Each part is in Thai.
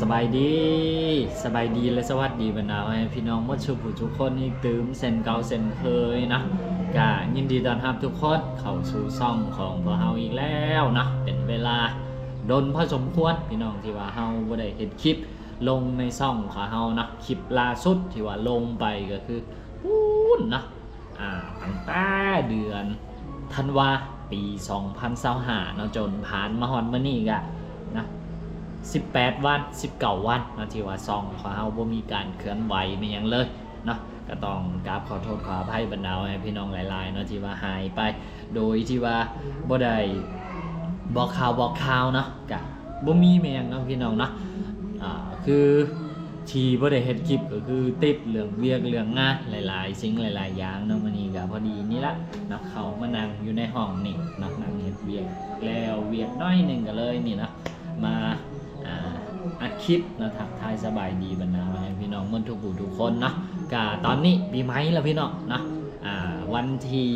สบายดีและสวัสดีบรรดาพี่น้องมดชุบุทุกคนอีกตื่มเซนเก่าเซนเคยนะกะยินดีต้อนรับทุกคนเข้าสู่ช่องของพวกเฮาอีกแล้วนะเป็นเวลาดนพอสมควรพี่น้องที่ว่าเฮาบ่ได้เห็นคลิปลงในช่องของเฮานะคลิปล่าสุดที่ว่าลงไปก็คือปูนนะตั้งแต่เดือนธันวาปี2025เนาะจนผ่านมาฮอดมื้อนี้กะนะ18 วัน19 วันนะที่ว่าซองของเฮาบ่มีการเคลื่อนไหวไม่หยังเลยเนาะก็ต้องกราบขอโทษขออภัยบรรดาพี่น้องหลายๆเนาะที่ว่าหายไปโดยที่ว่าบ่ได้บอกข่าวเนาะก็บ่มีแม่หยังเนาะพี่น้องเนาะคือที่บ่ได้เฮ็ดคลิปก็คือติดเรื่องเวียกเรื่องงานหลายๆสิ่งหลายๆอย่างเนาะมื้อนี้ก็พอดีนี่ละเนาะเข้ามานั่งอยู่ในห้องนี่เนาะนั่งเฮ็ดเวียกแล้วเวียกน้อยนึงก็เลยนี่นะมาอัดคลิปนะทักทายสบายดีบรรดาพี่น้องเมื่อทุกคนนะกะตอนนี้ปีใหม่แล้วพี่น้องนะวันที่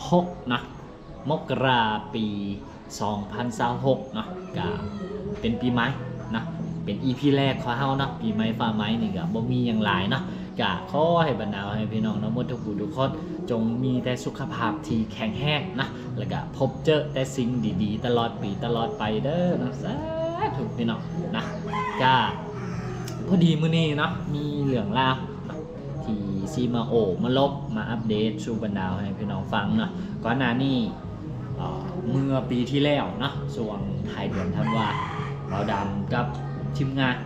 16นะมกราปี2026นะกะเป็นปีใหม่นะเป็น EP แรกของเฮานะปีใหม่ฟ้าใหม่นี่ก็บ่มีหยังหลายนะกะขอให้บรรดาพี่น้องเมื่อทุกคนจงมีแต่สุขภาพที่แข็งแรงนะแล้วก็พบเจอแต่สิ่งดีๆตลอดปีตลอดไปเด้อนะสาธุพี่น้องนะก็พอดีมื้อนี้เนาะมีเรื่องราวที่ซีมาโอมาลบมาอัปเดตสู่บรรดาให้พี่น้องฟังเนาะก่อนหน้านี้เมื่อปีที่แล้วเนาะช่วงท้ายเดือนธันวาเบาดำกับทีมงาน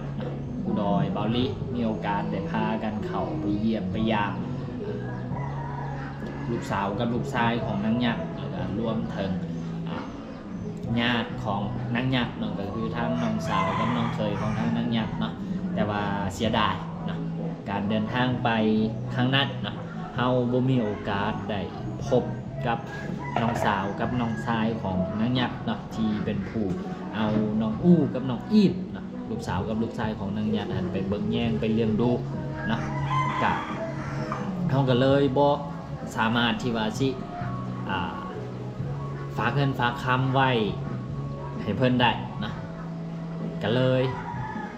อุดอยเบาลีมีโอกาสได้พากันเข้าไปเยี่ยมไปยามลูกสาวกับลูกชายของนางยักษ์แล้วก็รวมถึงญาติของนางยักษ์นั่นก็คือทั้งน้องสาวกับน้องเคยของทั้งนางยักษ์เนาะแต่ว่าเสียดายเนาะการเดินทางไปครั้งนั้นเนาะเฮาบ่มีโอกาสได้พบกับน้องสาวกับน้องชายของนางยักษ์เนาะที่เป็นผู้เอาน้องอู้กับน้องอีดเนาะลูกสาวกับลูกชายของนางยักษ์ไปเบิ่งแย่งไปเลี้ยงดูเนาะกะเฮาก็เลยบ่สามารถที่ว่าสิฝากเงินฝากคำไว้ให้เพิ่นได้นะก็เลย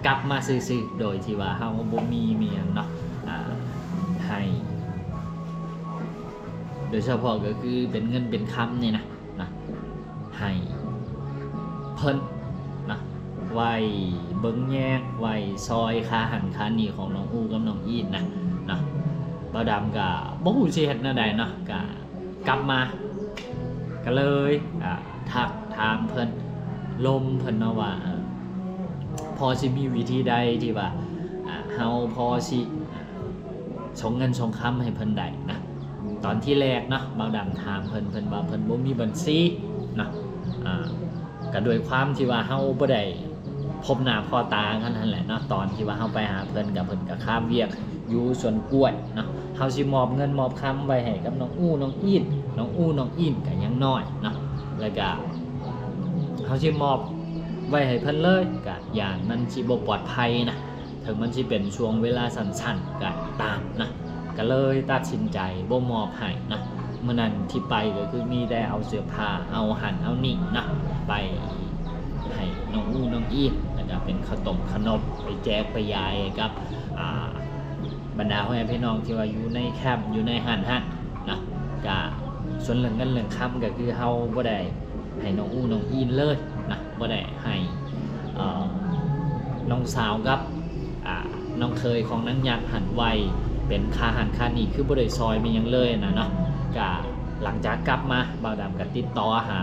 กลับมาซื้อโดยที่ว่าเฮาบ่มีเมียงเนาะให้โดยเฉพาะก็คือเป็นเงินเป็นคำนี่นะให้เพิ่นนะไว้เบิ่งแยกไว้ซอยค่าหันค่านี่ของน้องอู้กับน้องอีดนะบ่ดำก็บ่ฮู้สิเฮ็ดแนวใดเนาะก็กลับมาก็เลยทักถามเพิ่นลมเพิ่นเนาะว่าพอสิมีวิธีใดที่ว่าเฮาพอสิส่งเงินส่งคำให้เพิ่นได้นะตอนที่แรกเนาะบ่ดำถามเพิ่นว่าเพิ่นบ่มีบัญชีนะก็ด้วยความที่ว่าเฮาบ่ได้พบหน้าพ่อตากันนั่นแหละเนาะตอนที่ว่าเฮาไปหาเพิ่นก็ข้ามเวียกอยู่สวนกล้วยเนาะเฮาสิมอบเงินมอบคำไว้ให้กับน้องอู้น้องอีดน้องอู้น้องอีดก็ยังน้อยเนาะแล้วก็เฮาสิมอบไว้ให้เพิ่นเลยก็อย่างมันสิบ่ปลอดภัยนะถึงมันสิเป็นช่วงเวลาสั้นๆก็ตามนะก็เลยตัดสินใจบ่มอบให้นะเมื่อนั้นที่ไปก็คือมีแต่เอาเสื้อผ้าเอาหันเอานี่นะไปให้น้องอู้น้องอีดแล้วก็เป็นข้าวต้มขนมไปแจกไปยายกับบรรดาพ่อแม่พี่น้องที่ว่าอยู่ในแคมป์อยู่ในหันนะก็ส่วนเรื่องเงินเรื่องคำก็คือเฮาบ่ได้ให้น้องอู้น้องอีนเลยนะบ่ได้ให้น้องสาวกับน้องเคยของนางยักษ์หันไวเป็นค่าหันค่านี่คือบ่ได้ซอยมีหยังเลยนะเนาะก็หลังจากกลับมาบ่าวดำก็ติดต่อหา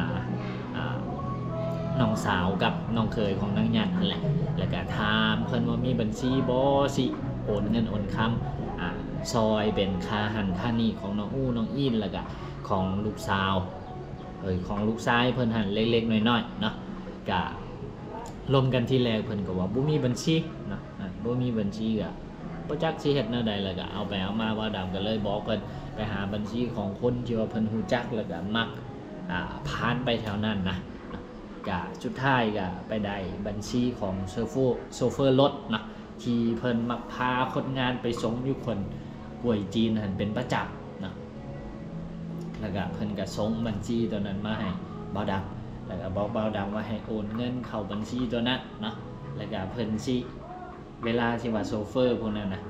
น้องสาวกับน้องเคยของนางยักษ์นั่นแหละแล้วก็ถามเพิ่นว่ามีบัญชีบ่สิโอนเงินโอนคำซอยเป็นค่าหันค่านี่ของน้องอู้น้องอินแล้วก็ของลูกสาวของลูกชายเพิ่นหันเล็กๆน้อยๆเนาะก็รวมกันที่แรกเพิ่นก็ว่าบ่มีบัญชีเนาะบ่มีบัญชีก็บ่จักสิเฮ็ดแนวใดแล้วก็เอาไปเอามาว่าดำก็เลยบอกเพิ่นไปหาบัญชีของคนที่ว่าเพิ่นฮู้จักแล้วก็มักผ่านไปแถวนั้นนะก็สุดท้ายก็ไปได้บัญชีของโซเฟอร์รถนะที่เพิ่นมักพาคนงานไปส่งอยู่คนป่วยจีนหันเป็นประจำนะแล้วก็เพิ่นก็ส่งบัญชีตัวนั้นมาให้บ่าวดำ แล้วก็บอกเบาดำว่าให้โอนเงินเข้าบัญชีตัวนั้นเนาะแล้วก็เพิ่นสิเวลาที่ว่าโซเฟอร์พวกนั้นนะ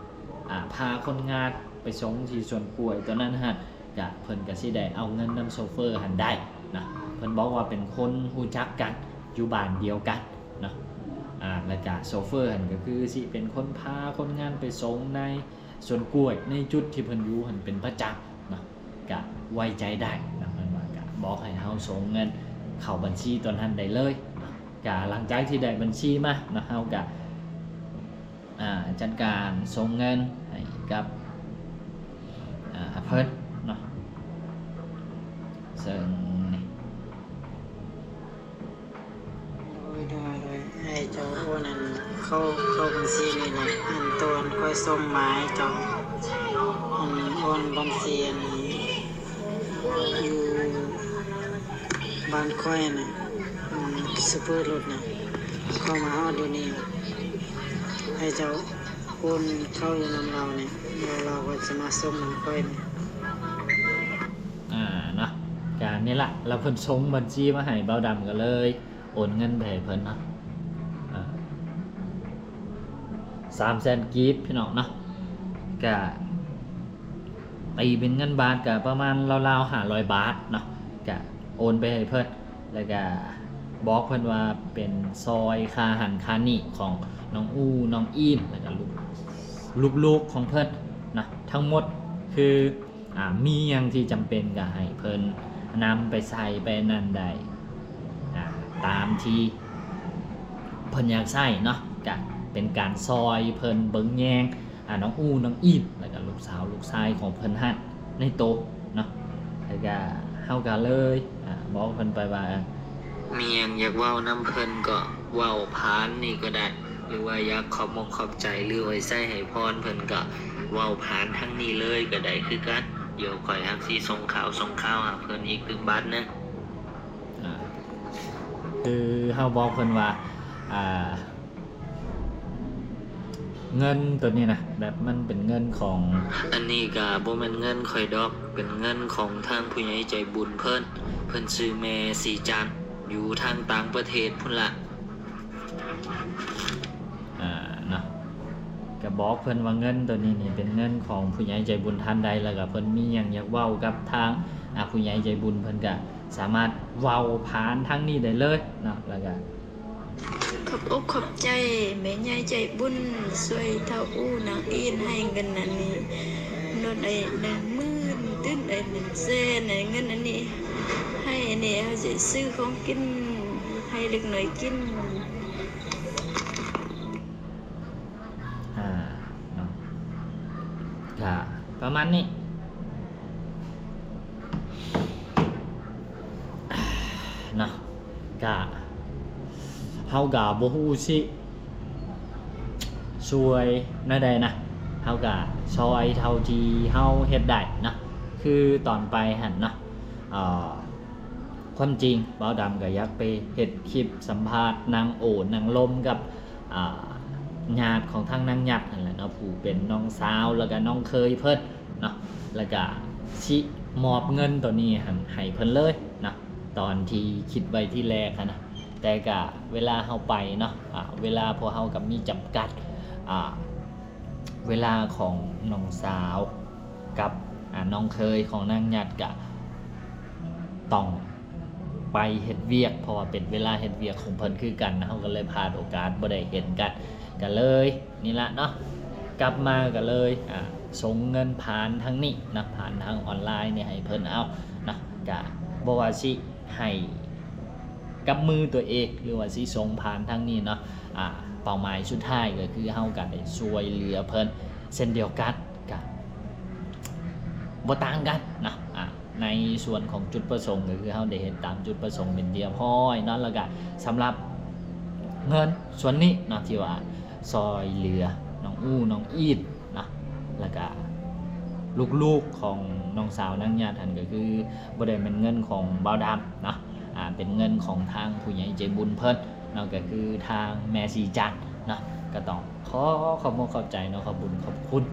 พาคนงานไปส่งที่สวนกล้วยตัวนั้นฮะก็เพิ่นก็สิได้เอาเงินนำโซเฟอร์หันได้นะเพิ่นบอกว่าเป็นคนรู้จักกันอยู่บ้านเดียวกันเนาะแล้วก็โซเฟอร์หันก็คือสิเป็นคนพาคนงานไปส่งในสวนกล้วยในจุดที่เพิ่นอยู่หันเป็นประจำเนาะก็ไว้ใจได้นะเพิ่นว่าก็บอกให้เฮาส่งเงินเข้าบัญชีตัวนั้นได้เลยก็หลังจากที่ได้บัญชีมานะเฮาก็จัดการส่งเงินให้กับเพิ่นเนาะซึ่งโดยให้เจ้าโอนนั้นเข้าบัญชีนี่นะอันตัวค่อยส่งหมายเจ้าอันโอนบัญชีอันอยู่บ้านค่อยนะซุปเปอร์รถนะเข้ามาฮอดเดี๋ยวนี้ให้เจ้าโอนเข้าอยู่นำเราเนี่ยแล้วเราก็จะมาส่งนำค่อยเนี่ย เนาะการนี้ละเราเพิ่นส่งบัญชีมาให้เบาดำก็เลยโอนเงินไปให้เพิ่นเนาะ300,000 กีบพี่น้องเนาะก็ตีเป็นเงินบาทก็ประมาณราวๆ500 บาทเนาะก็โอนไปให้เพิ่นแล้วก็บอกเพิ่นว่าเป็นซอยค่าหันค่านี่ของน้องอูน้องอีมแล้วก็ลูกๆของเพิ่นนะทั้งหมดคือมีอย่างที่จำเป็นก็ให้เพิ่นนำไปใส่ไปนั่นได้ตามที่เพิ่นอยากใส่เนาะก็เป็นการซอยเพิ่นเบิ่งแยงน้องอูน้องอีมแล้วก็ลูกสาวลูกชายของเพิ่นหั่นในโตะเนาะแล้วก็เฮาก็เลยบอกเพิ่นไปว่ามีหยังอยากเว้านำเพิ่นก็เว้าผ่านนี่ก็ได้หรือว่าอยากขอบมกขอบใจหรือไว้ใส่ให้พรเพิ่นก็เว้าผ่านทั้งนี้เลยก็ได้คือกันเดี๋ยวข่อยฮักสิส่งข่าวหาเพิ่นอีก1 บาทนึงคือเฮาบอกเพิ่นว่าเงินตัวนี้นะแบบมันเป็นเงินของอันนี้ก็บ่แม่นเงินข่อยดอกเป็นเงินของทางผู้ใหญ่ใจบุญเพิ่นชื่อแม่สีจันทร์อยู่ทางต่างประเทศพุ่นล่ะเนาะก็บอกเพิ่นว่าเงินตัวนี้นี่เป็นเงินของผู้ใหญ่ใจบุญท่านใดแล้วก็เพิ่นมีหยังอยากเว้ากับทางผู้ใหญ่ใจบุญเพิ่นก็สามารถเว้าผ่านทางนี้ได้เลยเนาะแล้วก็ขอบอกขอบใจแม่ใหญ่ใจบุญช่วยเท่าอู้นางอินให้เงินอันนี้นนไอ้10,000ตื้นไอ้100,000ไอ้เงินอันนี้ให้อันนี้เขาจะซื้อของกินให้เล็กน้อยกินเนาะค่ะประมาณนี้เนาะก็เฮาก็บ่ฮู้สิช่วยแนวใดนะเฮาก็ซอยเท่าที่เฮาเฮ็ดได้นะคือตอนไปหั่นเนาะความจริงเบาดำก็อยากไปเฮ็ดคลิปสัมภาษณ์นางโอนางลมกับญาติของทางนางยักษ์นั่นแหละเนาะผู้เป็นน้องสาวแล้วก็น้องเคยเพิ่นเนาะแล้วก็สิมอบเงินตัวนี้ให้เพิ่นเลยนะตอนที่คิดไว้ที่แรกนะแต่ก็เวลาเฮาไปเนาะเวลาพวกเฮาก็มีจำกัดเวลาของน้องสาวกับน้องเคยของนางยัดก็ต้องไปเฮ็ดเวียกเพราะว่าเป็นเวลาเฮ็ดเวียกของเพิ่นคือกันนะเฮาก็เลยพลาดโอกาสบ่ได้เห็นกันก็เลยนี่ละเนาะกลับมาก็เลยส่งเงินผ่านทางนี้นะผ่านทางออนไลน์นี่ให้เพิ่นเอานะก็บ่ว่าสิให้กับมือตัวเองหรือว่าสิส่งผ่านทางนี้เนาะเป้าหมายสุดท้ายก็คือเฮาก็ได้ช่วยเหลือเพิ่นเช่นเดียวกันก็บ่ต่างกันนะในส่วนของจุดประสงค์ก็คือเฮาได้เห็นตามจุดประสงค์เป็นเดียวพ้อยเนาะแล้วก็สำหรับเงินส่วนนี้เนาะที่ว่าซอยเหลือน้องอู้น้องอีดนะแล้วก็ลูกๆของน้องสาวนางญาติท่านก็คือบ่ได้เป็นเงินของบ่าวดำนะเป็นเงินของทางผู้ใหญ่ใจบุญเพิ่นเนาะก็คือทางแม่สีจันทร์เนาะก็ต้องขอบคุณขอบใจเนาะขอบคุณ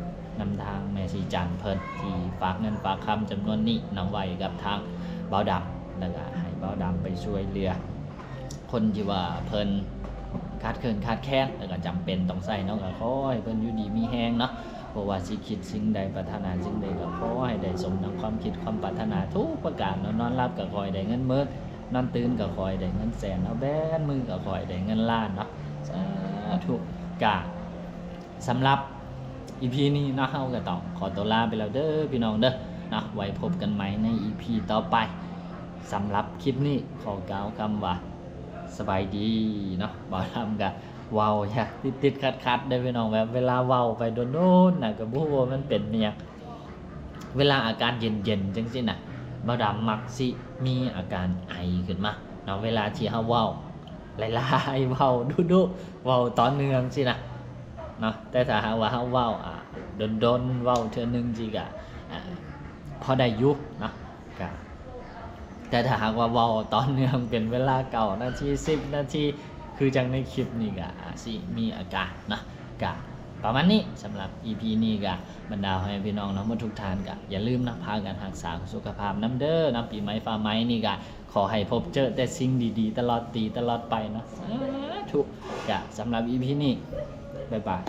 นำทางแม่สีจันทร์เพิ่นที่ฝากเงินฝากคำจำนวนนี้นำไว้กับทางบ่าวดำแล้วก็ให้บ่าวดำไปช่วยเหลือ คนที่ว่าเพิ่นขาดเคินขาดแคลนแล้วก็จำเป็นต้องใช้เนาะก็ขอให้เพิ่นอยู่ดีมีแฮงเนาะบ่ว่าสิคิดสิ่งใดปรารถนาสิ่งใดก็ขอให้ได้สมดังความคิดความปรารถนาทุกประการเนาะนอนหลับก็ขอให้ได้เงินหมื่นนอนตื่นก็ขอให้ได้เงินแสนเอาแบนมือก็ขอให้ได้เงินล้านเนาะสาธุกะสำหรับ EP นี้เนาะเฮาก็ต้องขอตัวลาไปแล้วเด้อพี่น้องเด้อเนาะไว้พบกันใหม่ใน EP ต่อไปสำหรับคลิปนี้ขอกล่าวคำว่าสบายดีเนาะบ่ทำกะเว้าอย่าติดๆขัดๆได้อพี่น้องแบบเวลาเว้าไปโดนโน่นน่ะก็บ่ฮู้ว่ามันเป็นอิหยังเวลาอาการเย็นๆจังซี่น่ะบ่ดำมักสิมีอาการไอขึ้นมาเนาะเวลาที่เฮาเว้าหลายๆเว้าดุๆเว้าต่อเนื่องสินะเนาะแต่ถ้าหากว่าเฮาเว้าดนๆเว้าเทื่อนึงสิก็พอได้อยู่เนาะก็แต่ถ้าหากว่าเว้าต่อเนื่องเป็นเวลา9นาที10นาทีคือจังในคลิปนี้ก็สิมีอาการนะก็ประมาณนี้สำหรับ EP นี้ก็บรรดาให้พี่น้องเนาะทุกท่านก็อย่าลืมนะพากันรักษาสุขภาพนำเด้อนะปีใหม่ฟ้าใหม่นี่ก็ขอให้พบเจอแต่สิ่งดีๆตลอดไปเนาะสาธุก็สำหรับ EP นี้บ๊ายบาย